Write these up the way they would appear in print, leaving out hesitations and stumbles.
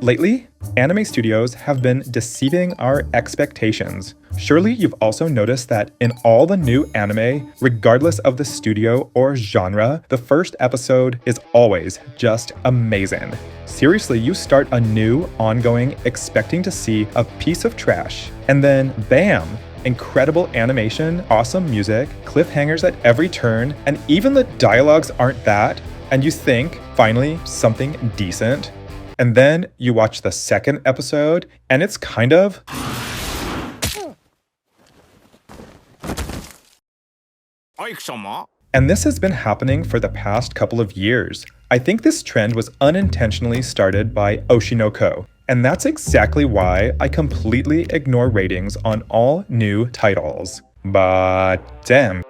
Lately, anime studios have been deceiving our expectations. Surely you've also noticed that in all the new anime, regardless of the studio or genre, the first episode is always just amazing. Seriously, you start a new, ongoing, expecting to see a piece of trash, and then bam! Incredible animation, awesome music, cliffhangers at every turn, and even the dialogues aren't that, and you think, finally, something decent. And then you watch the second episode, and it's kind of... And this has been happening for the past couple of years. I think this trend was unintentionally started by Oshinoko, and that's exactly why I completely ignore ratings on all new titles. But damn,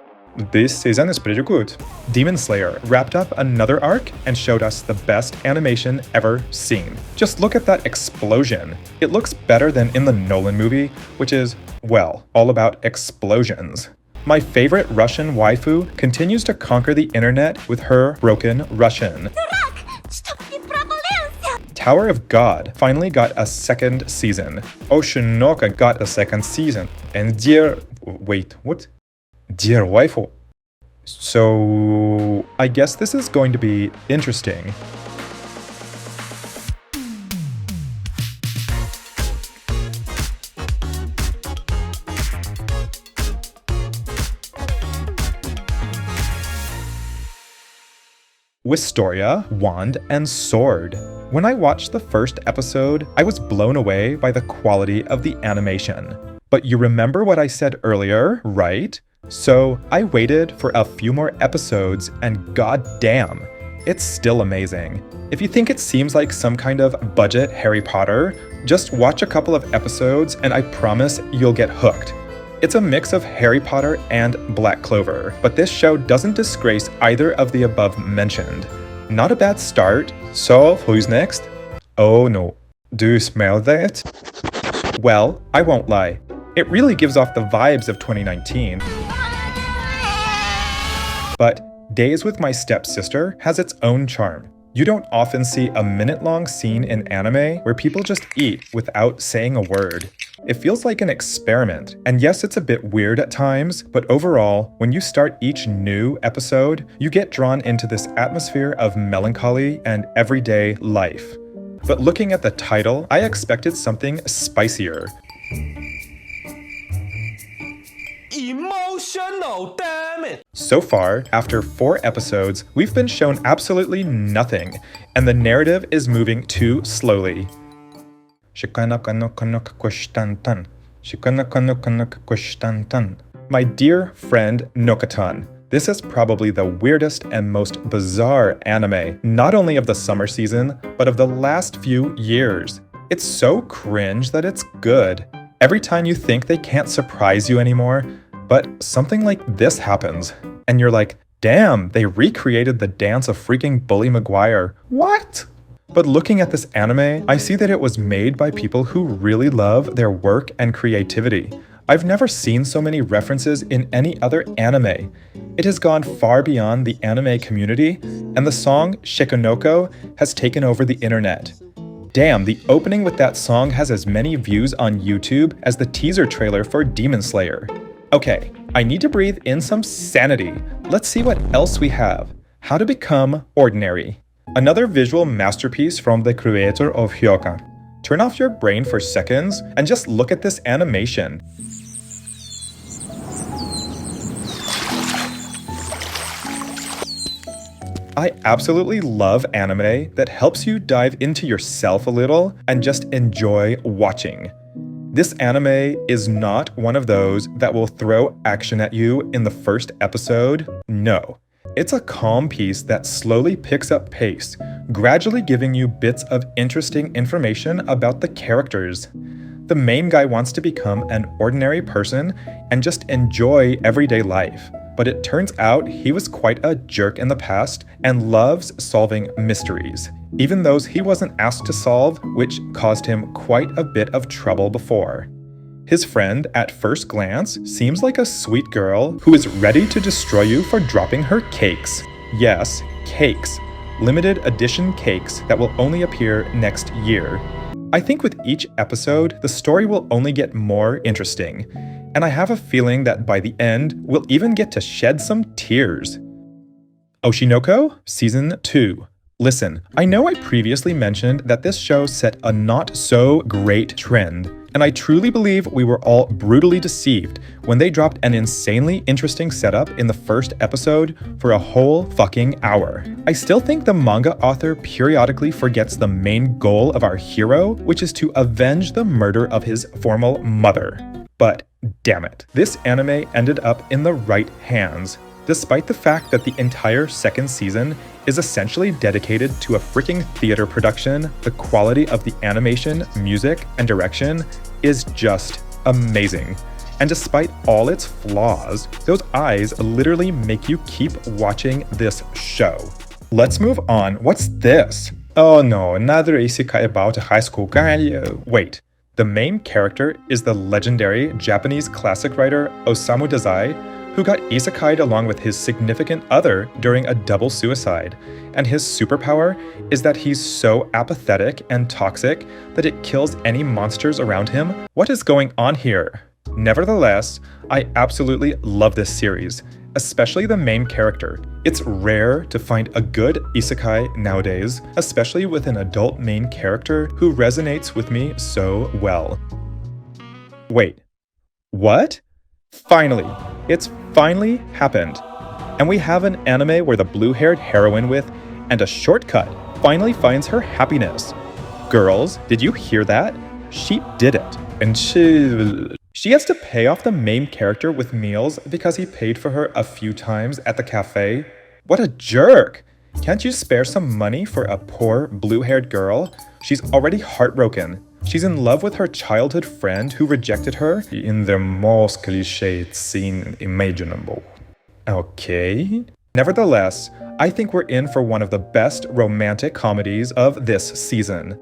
this season is pretty good. Demon Slayer wrapped up another arc and showed us the best animation ever seen. Just look at that explosion. It looks better than in the Nolan movie, which is, well, all about explosions. My favorite Russian waifu continues to conquer the internet with her broken Russian. Tower of God finally got a second season. Oshinoko got a second season. And Dear Waifu. So I guess this is going to be interesting. Wistoria, Wand, and Sword. When I watched the first episode, I was blown away by the quality of the animation. But you remember what I said earlier, right? So I waited for a few more episodes and goddamn, it's still amazing. If you think it seems like some kind of budget Harry Potter, just watch a couple of episodes and I promise you'll get hooked. It's a mix of Harry Potter and Black Clover, but this show doesn't disgrace either of the above mentioned. Not a bad start. So, who's next? Oh no. Do you smell that? Well, I won't lie. It really gives off the vibes of 2019. But Days with My Stepsister has its own charm. You don't often see a minute-long scene in anime where people just eat without saying a word. It feels like an experiment, and yes, it's a bit weird at times, but overall, when you start each new episode, you get drawn into this atmosphere of melancholy and everyday life. But looking at the title, I expected something spicier. Emotional, damn it! So far, after 4 episodes, we've been shown absolutely nothing, and the narrative is moving too slowly. My dear friend Nokatan, this is probably the weirdest and most bizarre anime, not only of the summer season, but of the last few years. It's so cringe that it's good. Every time you think they can't surprise you anymore, but something like this happens, and you're like, damn, they recreated the dance of freaking Bully Maguire. What? But looking at this anime, I see that it was made by people who really love their work and creativity. I've never seen so many references in any other anime. It has gone far beyond the anime community, and the song Shikonoko has taken over the internet. Damn, the opening with that song has as many views on YouTube as the teaser trailer for Demon Slayer. Okay, I need to breathe in some sanity. Let's see what else we have. How to Become Ordinary. Another visual masterpiece from the creator of Hyokan. Turn off your brain for seconds and just look at this animation. I absolutely love anime that helps you dive into yourself a little and just enjoy watching. This anime is not one of those that will throw action at you in the first episode. No. It's a calm piece that slowly picks up pace, gradually giving you bits of interesting information about the characters. The main guy wants to become an ordinary person and just enjoy everyday life. But it turns out he was quite a jerk in the past and loves solving mysteries, even those he wasn't asked to solve, which caused him quite a bit of trouble before. His friend, at first glance, seems like a sweet girl who is ready to destroy you for dropping her cakes. Yes, cakes. limited edition cakes that will only appear next year. I think with each episode, the story will only get more interesting, and I have a feeling that by the end, we'll even get to shed some tears. Oshinoko, Season 2. Listen, I know I previously mentioned that this show set a not-so-great trend, and I truly believe we were all brutally deceived when they dropped an insanely interesting setup in the first episode for a whole fucking hour. I still think the manga author periodically forgets the main goal of our hero, which is to avenge the murder of his former mother. But damn it, this anime ended up in the right hands. Despite the fact that the entire second season is essentially dedicated to a freaking theater production, the quality of the animation, music, and direction is just amazing. And despite all its flaws, those eyes literally make you keep watching this show. Let's move on. What's this? Oh no, another isekai about a high school guy. Wait, the main character is the legendary Japanese classic writer Osamu Dazai, who got isekai'd along with his significant other during a double suicide, and his superpower is that he's so apathetic and toxic that it kills any monsters around him. What is going on here? Nevertheless, I absolutely love this series, especially the main character. It's rare to find a good isekai nowadays, especially with an adult main character who resonates with me so well. Wait, what? Finally, it's finally happened. And we have an anime where the blue-haired heroine with and a shortcut finally finds her happiness. Girls, did you hear that? She did it. And she has to pay off the main character with meals because he paid for her a few times at the cafe. What a jerk! Can't you spare some money for a poor blue-haired girl? She's already heartbroken. She's in love with her childhood friend who rejected her in the most cliched scene imaginable. Okay. Nevertheless, I think we're in for one of the best romantic comedies of this season.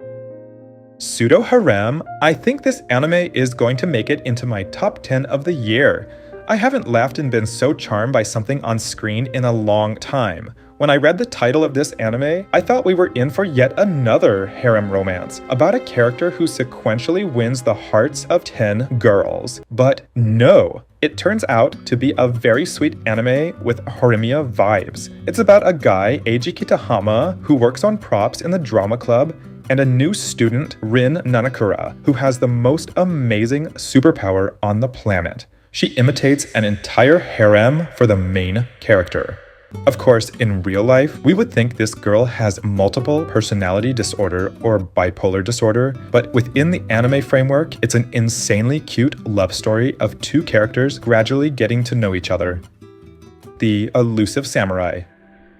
Pseudo Harem, I think this anime is going to make it into my top 10 of the year. I haven't laughed and been so charmed by something on screen in a long time. When I read the title of this anime, I thought we were in for yet another harem romance about a character who sequentially wins the hearts of 10 girls. But no, it turns out to be a very sweet anime with Horimiya vibes. It's about a guy, Eiji Kitahama, who works on props in the drama club, and a new student, Rin Nanakura, who has the most amazing superpower on the planet. She imitates an entire harem for the main character. Of course, in real life, we would think this girl has multiple personality disorder or bipolar disorder, but within the anime framework, it's an insanely cute love story of two characters gradually getting to know each other. The Elusive Samurai.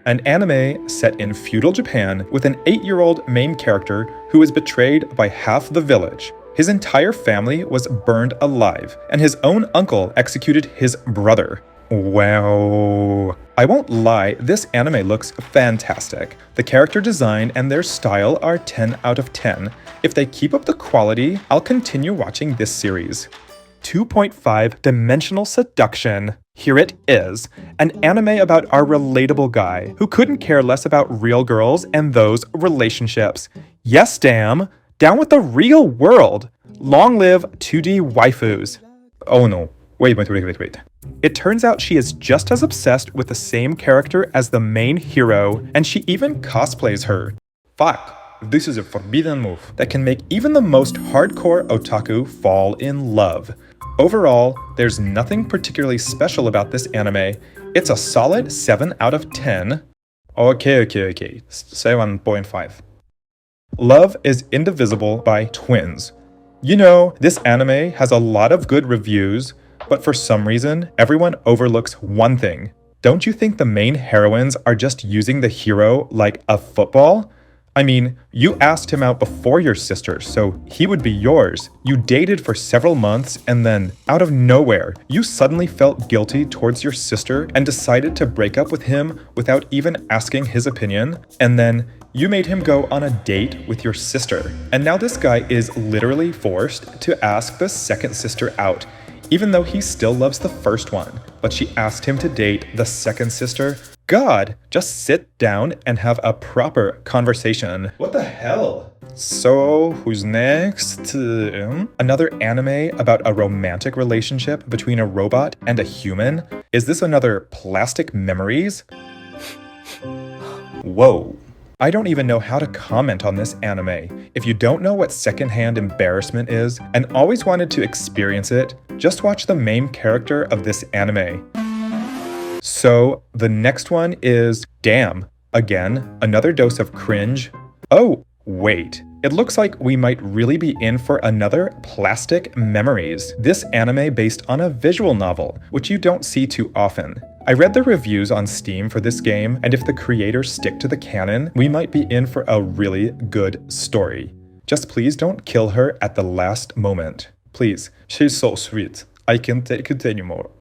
An anime set in feudal Japan with an 8-year-old main character who is betrayed by half the village. His entire family was burned alive, and his own uncle executed his brother. Wow. I won't lie, this anime looks fantastic. The character design and their style are 10 out of 10. If they keep up the quality, I'll continue watching this series. 2.5 Dimensional Seduction. Here it is, an anime about our relatable guy who couldn't care less about real girls and those relationships. Yes, damn. Down with the real world. Long live 2D waifus. Oh no. Wait. It turns out she is just as obsessed with the same character as the main hero, and she even cosplays her. Fuck, this is a forbidden move that can make even the most hardcore otaku fall in love. Overall, there's nothing particularly special about this anime. It's a solid 7 out of 10. Okay. 7.5. Love is Indivisible by Twins. You know, this anime has a lot of good reviews, but for some reason, everyone overlooks one thing. Don't you think the main heroines are just using the hero like a football? I mean, you asked him out before your sister, so he would be yours. You dated for several months, and then, out of nowhere, you suddenly felt guilty towards your sister and decided to break up with him without even asking his opinion, and then you made him go on a date with your sister. And now this guy is literally forced to ask the second sister out, even though he still loves the first one. But she asked him to date the second sister. God, just sit down and have a proper conversation. What the hell? So, who's next? Another anime about a romantic relationship between a robot and a human? Is this another Plastic Memories? Whoa. I don't even know how to comment on this anime. If you don't know what secondhand embarrassment is and always wanted to experience it, just watch the main character of this anime. So, the next one is Damn. Again, another dose of cringe. Oh, wait. It looks like we might really be in for another Plastic Memories. This anime based on a visual novel, which you don't see too often. I read the reviews on Steam for this game, and if the creators stick to the canon, we might be in for a really good story. Just please don't kill her at the last moment. Please, she's so sweet. I can't take it anymore.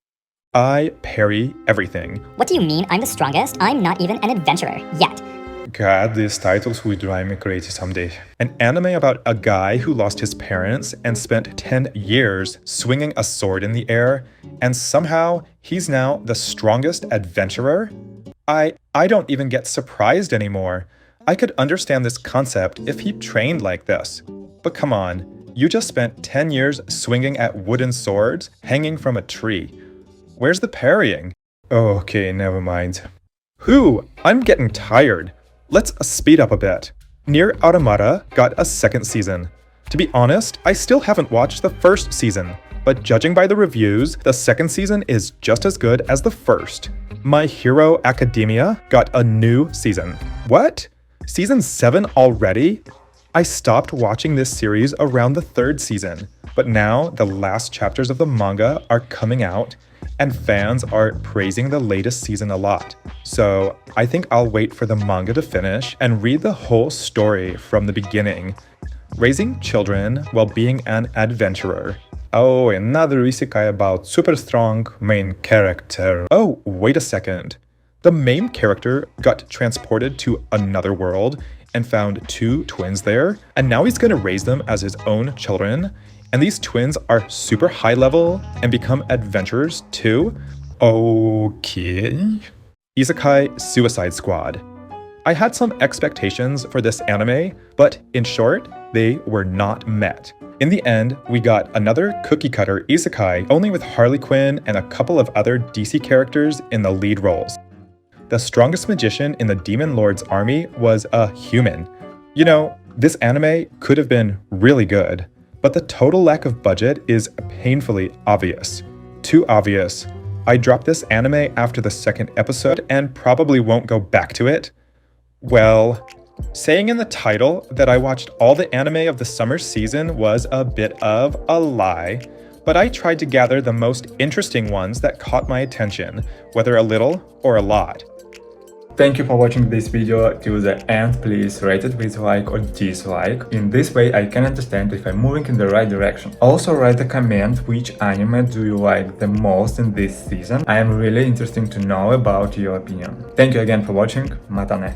I parry everything. What do you mean I'm the strongest? I'm not even an adventurer yet. God, these titles will drive me crazy someday. An anime about a guy who lost his parents and spent 10 years swinging a sword in the air, and somehow he's now the strongest adventurer? I don't even get surprised anymore. I could understand this concept if he trained like this. But come on, you just spent 10 years swinging at wooden swords hanging from a tree. Where's the parrying? Okay, never mind. I'm getting tired. Let's speed up a bit. Nier Automata got a second season. To be honest, I still haven't watched the first season, but judging by the reviews, the second season is just as good as the first. My Hero Academia got a new season. What? Season 7 already? I stopped watching this series around the third season, but now the last chapters of the manga are coming out, and fans are praising the latest season a lot. So I think I'll wait for the manga to finish and read the whole story from the beginning. Raising children while being an adventurer. Oh, another isekai about super strong main character. Oh, wait a second. The main character got transported to another world and found 2 twins there, and now he's gonna raise them as his own children. And these twins are super high level and become adventurers too? Okay. Isekai Suicide Squad. I had some expectations for this anime, but in short, they were not met. In the end, we got another cookie-cutter isekai, only with Harley Quinn and a couple of other DC characters in the lead roles. The strongest magician in the Demon Lord's army was a human. You know, this anime could have been really good, but the total lack of budget is painfully obvious. Too obvious. I dropped this anime after the second episode and probably won't go back to it. Well, saying in the title that I watched all the anime of the summer season was a bit of a lie, but I tried to gather the most interesting ones that caught my attention, whether a little or a lot. Thank you for watching this video till the end. Please rate it with like or dislike. In this way I can understand if I'm moving in the right direction. Also write a comment which anime do you like the most in this season. I am really interested to know about your opinion. Thank you again for watching. Matane.